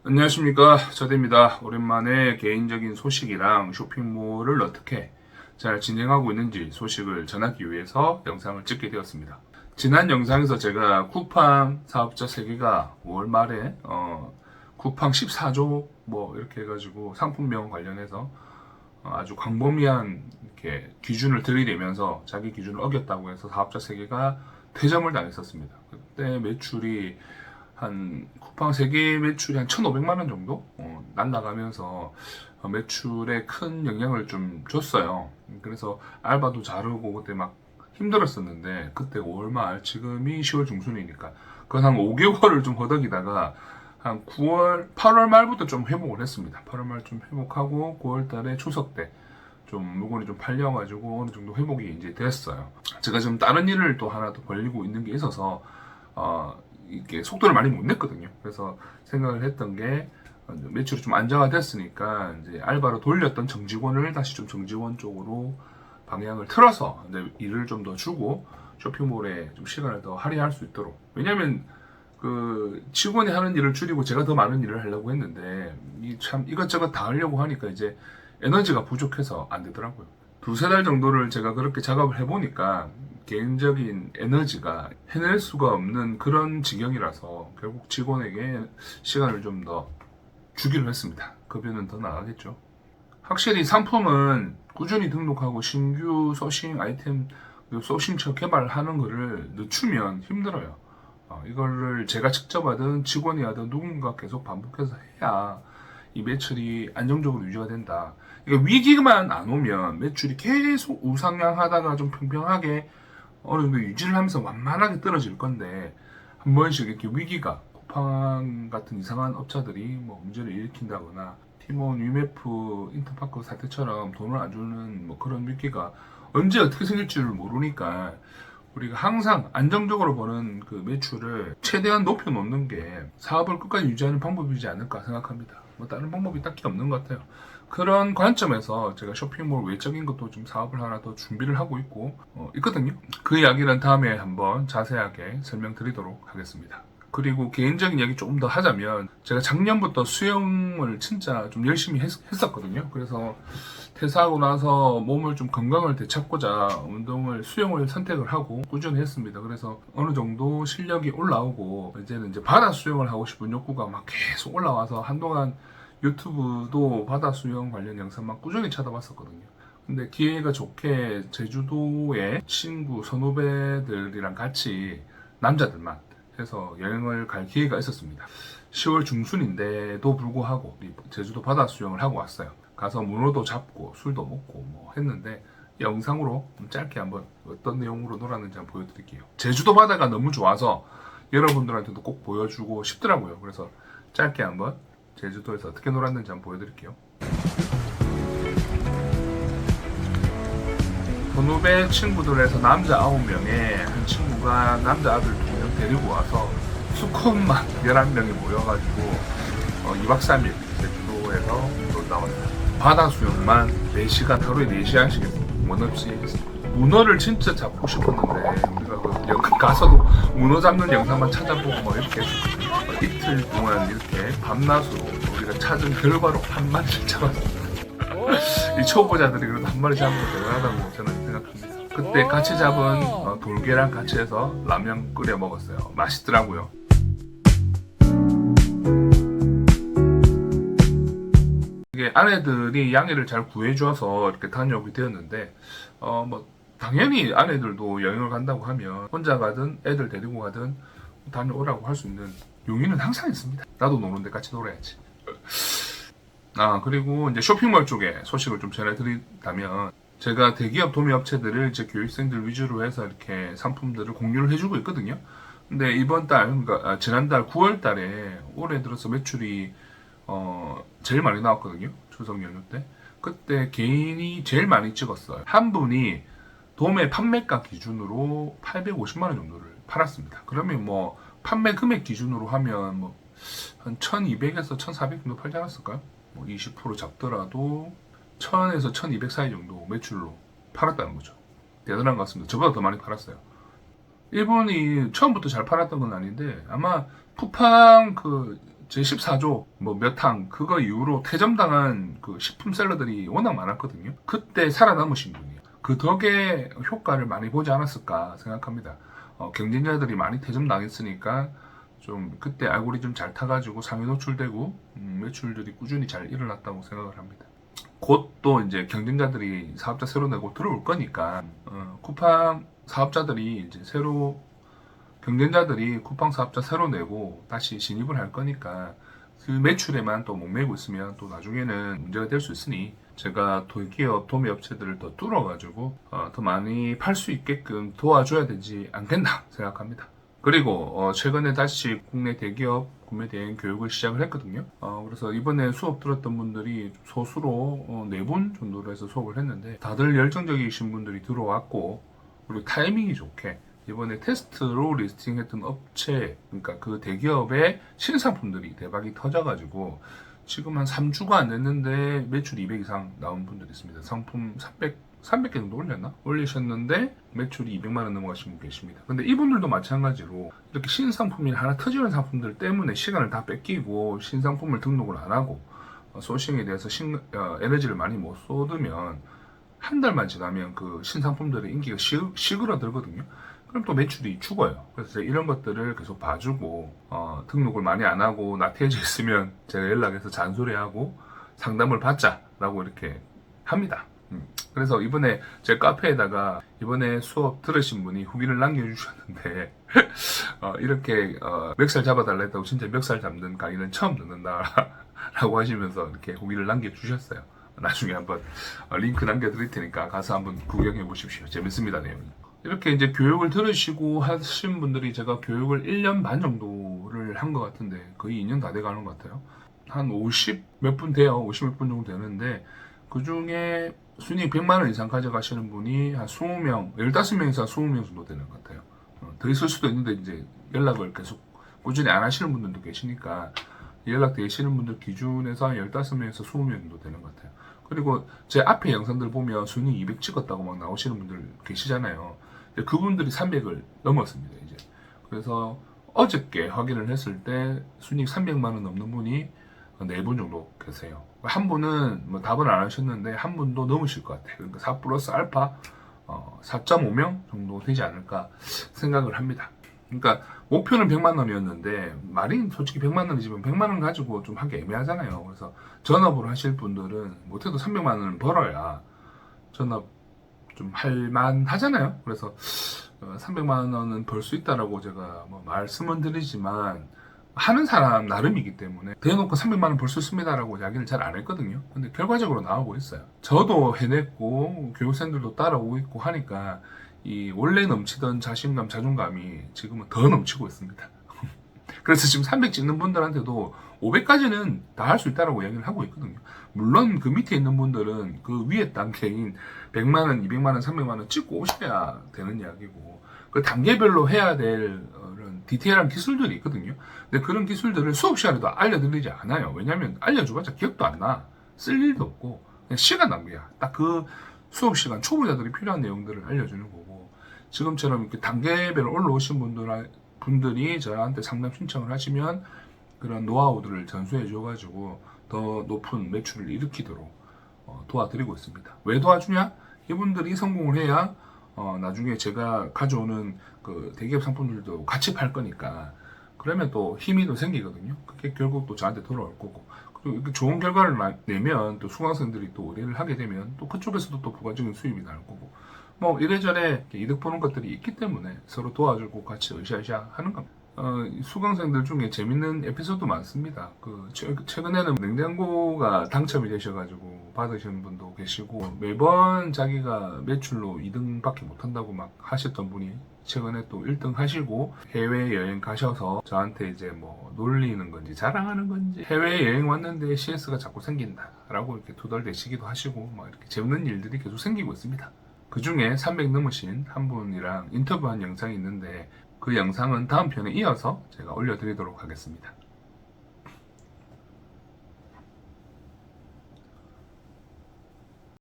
안녕하십니까, 저대입니다. 오랜만에 개인적인 소식이랑 쇼핑몰을 어떻게 잘 진행하고 있는지 소식을 전하기 위해서 영상을 찍게 되었습니다. 지난 영상에서 제가 쿠팡 사업자 세계가 5월 말에 쿠팡 14조 뭐 이렇게 해가지고 상품명 관련해서 아주 광범위한 이렇게 기준을 들이대면서 자기 기준을 어겼다고 해서 사업자 세계가 퇴점을 당했었습니다. 그때 매출이 한 쿠팡 세계 매출이 한 1,500만 원 정도 날라가면서 매출에 큰 영향을 좀 줬어요. 그래서 알바도 자르고 그때 막 힘들었었는데 그때 5월 말 지금이 10월 중순이니까 그건 한 5개월을 좀 허덕이다가 한 9월, 8월 말부터 좀 회복을 했습니다. 8월 말 좀 회복하고 9월 달에 추석 때 좀 물건이 좀 팔려가지고 어느 정도 회복이 이제 됐어요. 제가 지금 다른 일을 또 하나 더 벌리고 있는 게 있어서 이게 속도를 많이 못 냈거든요. 그래서 생각을 했던 게 매출이 좀 안정화됐으니까 이제 알바로 돌렸던 정직원을 다시 좀 정직원 쪽으로 방향을 틀어서 이제 일을 좀 더 주고 쇼핑몰에 좀 시간을 더 할애할 수 있도록. 왜냐면 그 직원이 하는 일을 줄이고 제가 더 많은 일을 하려고 했는데 이 참 이것저것 다 하려고 하니까 이제 에너지가 부족해서 안 되더라고요. 두세 달 정도를 제가 그렇게 작업을 해보니까 개인적인 에너지가 해낼 수가 없는 그런 지경이라서 결국 직원에게 시간을 좀 더 주기로 했습니다. 급여는 더 나가겠죠. 확실히 상품은 꾸준히 등록하고 신규 소싱 아이템, 소싱처 개발하는 거를 늦추면 힘들어요. 이거를 제가 직접 하든 직원이 하든 누군가 계속 반복해서 해야 이 매출이 안정적으로 유지가 된다. 그러니까 위기만 안 오면 매출이 계속 우상향하다가 좀 평평하게 어느 정도 유지를 하면서 완만하게 떨어질 건데 한 번씩 이렇게 위기가 쿠팡 같은 이상한 업자들이 뭐 문제를 일으킨다거나 티몬, 유메프, 인터파크 사태처럼 돈을 안 주는 뭐 그런 위기가 언제 어떻게 생길지를 모르니까 우리가 항상 안정적으로 버는 그 매출을 최대한 높여놓는 게 사업을 끝까지 유지하는 방법이지 않을까 생각합니다. 뭐 다른 방법이 딱히 없는 것 같아요. 그런 관점에서 제가 쇼핑몰 외적인 것도 좀 사업을 하나 더 준비를 하고 있거든요. 그 이야기는 다음에 한번 자세하게 설명드리도록 하겠습니다. 그리고 개인적인 이야기 조금 더 하자면 제가 작년부터 수영을 진짜 좀 열심히 했었거든요. 그래서 퇴사하고 나서 몸을 좀 건강을 되찾고자 운동을 수영을 선택을 하고 꾸준히 했습니다. 그래서 어느 정도 실력이 올라오고 이제는 이제 바다 수영을 하고 싶은 욕구가 막 계속 올라와서 한동안 유튜브도 바다 수영 관련 영상만 꾸준히 찾아봤었거든요. 근데 기회가 좋게 제주도에 친구 선후배들이랑 같이 남자들만 해서 여행을 갈 기회가 있었습니다. 10월 중순인데도 불구하고 제주도 바다 수영을 하고 왔어요. 가서 문어도 잡고 술도 먹고 뭐 했는데 영상으로 짧게 한번 어떤 내용으로 놀았는지 한번 보여드릴게요. 제주도 바다가 너무 좋아서 여러분들한테도 꼭 보여주고 싶더라고요. 그래서 짧게 한번 제주도에서 어떻게 놀았는지 한번 보여드릴게요. 선후배 친구들에서 남자 9명에 한 친구가 남자 아들 2명 데리고 와서 수컷만 11명이 모여가지고 2박 3일 제주도에서 놀다 왔어요. 바다 수영만 4시간, 하루에 4시간씩 원 없이 했습니다. 문어를 진짜 잡고 싶었는데 우리가 그 여기 가서도 문어 잡는 영상만 찾아보고 뭐 이렇게 이틀 동안 이렇게 밤낮으로 우리가 찾은 결과로 한 마리를 잡았습니다. 이 초보자들이 그래도 한 마리 잡는 거 대단하다고 저는 생각합니다. 그때 같이 잡은 돌개랑 같이 해서 라면 끓여 먹었어요. 맛있더라고요. 이게 아내들이 양해를 잘 구해줘서 이렇게 다녀오게 되었는데 뭐 당연히 아내들도 여행을 간다고 하면 혼자 가든 애들 데리고 가든 다녀오라고 할 수 있는 용의는 항상 있습니다. 나도 노는데 같이 놀아야지. 그리고 이제 쇼핑몰 쪽에 소식을 좀 전해드린다면, 제가 대기업 도매업체들을 이제 교육생들 위주로 해서 이렇게 상품들을 공유를 해주고 있거든요. 근데 이번 달, 그러니까 지난달 9월 달에 올해 들어서 매출이 제일 많이 나왔거든요. 추석 연휴 때. 그때 개인이 제일 많이 찍었어요. 한 분이 도매 판매가 기준으로 850만 원 정도를 팔았습니다. 그러면 뭐 판매 금액 기준으로 하면 뭐 한 1200에서 1400 정도 팔지 않았을까요? 20% 잡더라도 1000에서 1200 사이 정도 매출로 팔았다는 거죠. 대단한 것 같습니다. 저보다 더 많이 팔았어요. 일본이 처음부터 잘 팔았던 건 아닌데 아마 쿠팡 그 제14조 뭐 몇 항 그거 이후로 퇴점당한 그 식품 셀러들이 워낙 많았거든요. 그때 살아남으신 분이에요. 그 덕에 효과를 많이 보지 않았을까 생각합니다. 경쟁자들이 많이 퇴점당했으니까 좀 그때 알고리즘 잘 타가지고 상위 노출되고 매출들이 꾸준히 잘 일어났다고 생각을 합니다. 곧 또 이제 경쟁자들이 사업자 새로 내고 들어올 거니까 쿠팡 사업자들이 이제 새로 경쟁자들이 쿠팡 사업자 새로 내고 다시 진입을 할 거니까 그 매출에만 또 목매고 있으면 또 나중에는 문제가 될 수 있으니 제가 대기업 도매업체들을 더 뚫어가지고 더 많이 팔 수 있게끔 도와줘야 되지 않겠나 생각합니다. 그리고 최근에 다시 국내 대기업 구매 대행 교육을 시작을 했거든요. 그래서 이번에 수업 들었던 분들이 소수로 4분 정도로 해서 수업을 했는데 다들 열정적이신 분들이 들어왔고 그리고 타이밍이 좋게 이번에 테스트로 리스팅했던 업체, 그러니까 그 대기업의 신상품들이 대박이 터져가지고 지금 한 3주가 안 됐는데 매출 200 이상 나온 분들이 있습니다. 상품 300개 정도 올렸나? 올리셨는데 매출이 200만 원 넘어가신 분 계십니다. 근데 이분들도 마찬가지로 이렇게 신상품이 하나 터지는 상품들 때문에 시간을 다 뺏기고 신상품을 등록을 안 하고 소싱에 대해서 에너지를 많이 못 쏟으면 한 달만 지나면 그 신상품들의 인기가 시그러들거든요. 그럼 또 매출이 죽어요. 그래서 이런 것들을 계속 봐주고 등록을 많이 안 하고 나태해져 있으면 제가 연락해서 잔소리하고 상담을 받자라고 이렇게 합니다. 그래서 이번에 제 카페에다가 이번에 수업 들으신 분이 후기를 남겨주셨는데 이렇게 멱살 잡아달라 했다고 진짜 멱살 잡는 강의는 처음 듣는다 라고 하시면서 이렇게 후기를 남겨주셨어요. 나중에 한번 링크 남겨드릴 테니까 가서 한번 구경해 보십시오. 재밌습니다, 내용이. 이렇게 이제 교육을 들으시고 하신 분들이 제가 교육을 1년 반 정도를 한 것 같은데 거의 2년 다 돼가는 것 같아요. 한 50 몇 분 돼요. 50 몇 분 정도 되는데 그 중에 순이익 100만 원 이상 가져가시는 분이 한 20명, 15명에서 20명 정도 되는 것 같아요. 더 있을 수도 있는데 이제 연락을 계속 꾸준히 안 하시는 분들도 계시니까 연락 되시는 분들 기준에서 한 15명에서 20명 정도 되는 것 같아요. 그리고 제 앞에 영상들 보면 순이익 200 찍었다고 막 나오시는 분들 계시잖아요. 그분들이 300을 넘었습니다, 이제. 그래서 어저께 확인을 했을 때 순이익 300만 원 넘는 분이 4분 정도 계세요. 한 분은 뭐 답은 안 하셨는데 한 분도 넘으실 것 같아요. 그러니까 4 플러스 알파 4.5명 정도 되지 않을까 생각을 합니다. 그러니까 목표는 100만 원이었는데 말이 솔직히 100만 원이지만 100만 원 가지고 좀 하기 애매하잖아요. 그래서 전업으로 하실 분들은 못해도 300만 원을 벌어야 전업 좀 할만 하잖아요. 그래서 300만 원은 벌 수 있다라고 제가 뭐 말씀은 드리지만 하는 사람 나름이기 때문에 대놓고 300만 원 벌 수 있습니다라고 이야기를 잘 안 했거든요. 근데 결과적으로 나오고 있어요. 저도 해냈고 교육생들도 따라오고 있고 하니까 이 원래 넘치던 자신감, 자존감이 지금은 더 넘치고 있습니다. 그래서 지금 300 찍는 분들한테도 500까지는 다 할 수 있다라고 이야기를 하고 있거든요. 물론 그 밑에 있는 분들은 그 위에 단계인 100만 원, 200만 원, 300만 원 찍고 오셔야 되는 이야기고 그 단계별로 해야 될 디테일한 기술들이 있거든요. 근데 그런 기술들을 수업 시간에도 알려드리지 않아요. 왜냐하면 알려줘봤자 기억도 안 나. 쓸 일도 없고 그냥 시간 낭비야. 딱 그 수업 시간 초보자들이 필요한 내용들을 알려주는 거고 지금처럼 이렇게 단계별로 올라오신 분들이 저한테 상담 신청을 하시면 그런 노하우들을 전수해 줘가지고 더 높은 매출을 일으키도록 도와드리고 있습니다. 왜 도와주냐? 이분들이 성공을 해야 나중에 제가 가져오는 그 대기업 상품들도 같이 팔 거니까 그러면 또 힘이 더 생기거든요. 그게 결국 또 저한테 돌아올 거고 그리고 이렇게 좋은 결과를 내면 또 수강생들이 또 의뢰를 하게 되면 또 그쪽에서도 또 부가적인 수입이 나올 거고 뭐 이래저래 이득 보는 것들이 있기 때문에 서로 도와주고 같이 으쌰으쌰 하는 겁니다. 수강생들 중에 재밌는 에피소드 많습니다. 최근에는 냉장고가 당첨이 되셔가지고 받으시는 분도 계시고 매번 자기가 매출로 2등밖에 못한다고 막 하셨던 분이 최근에 또 1등 하시고 해외여행 가셔서 저한테 이제 뭐 놀리는 건지 자랑하는 건지 해외여행 왔는데 CS가 자꾸 생긴다 라고 이렇게 투덜대시기도 하시고 막 이렇게 재밌는 일들이 계속 생기고 있습니다. 그 중에 300 넘으신 한 분이랑 인터뷰한 영상이 있는데 그 영상은 다음 편에 이어서 제가 올려드리도록 하겠습니다.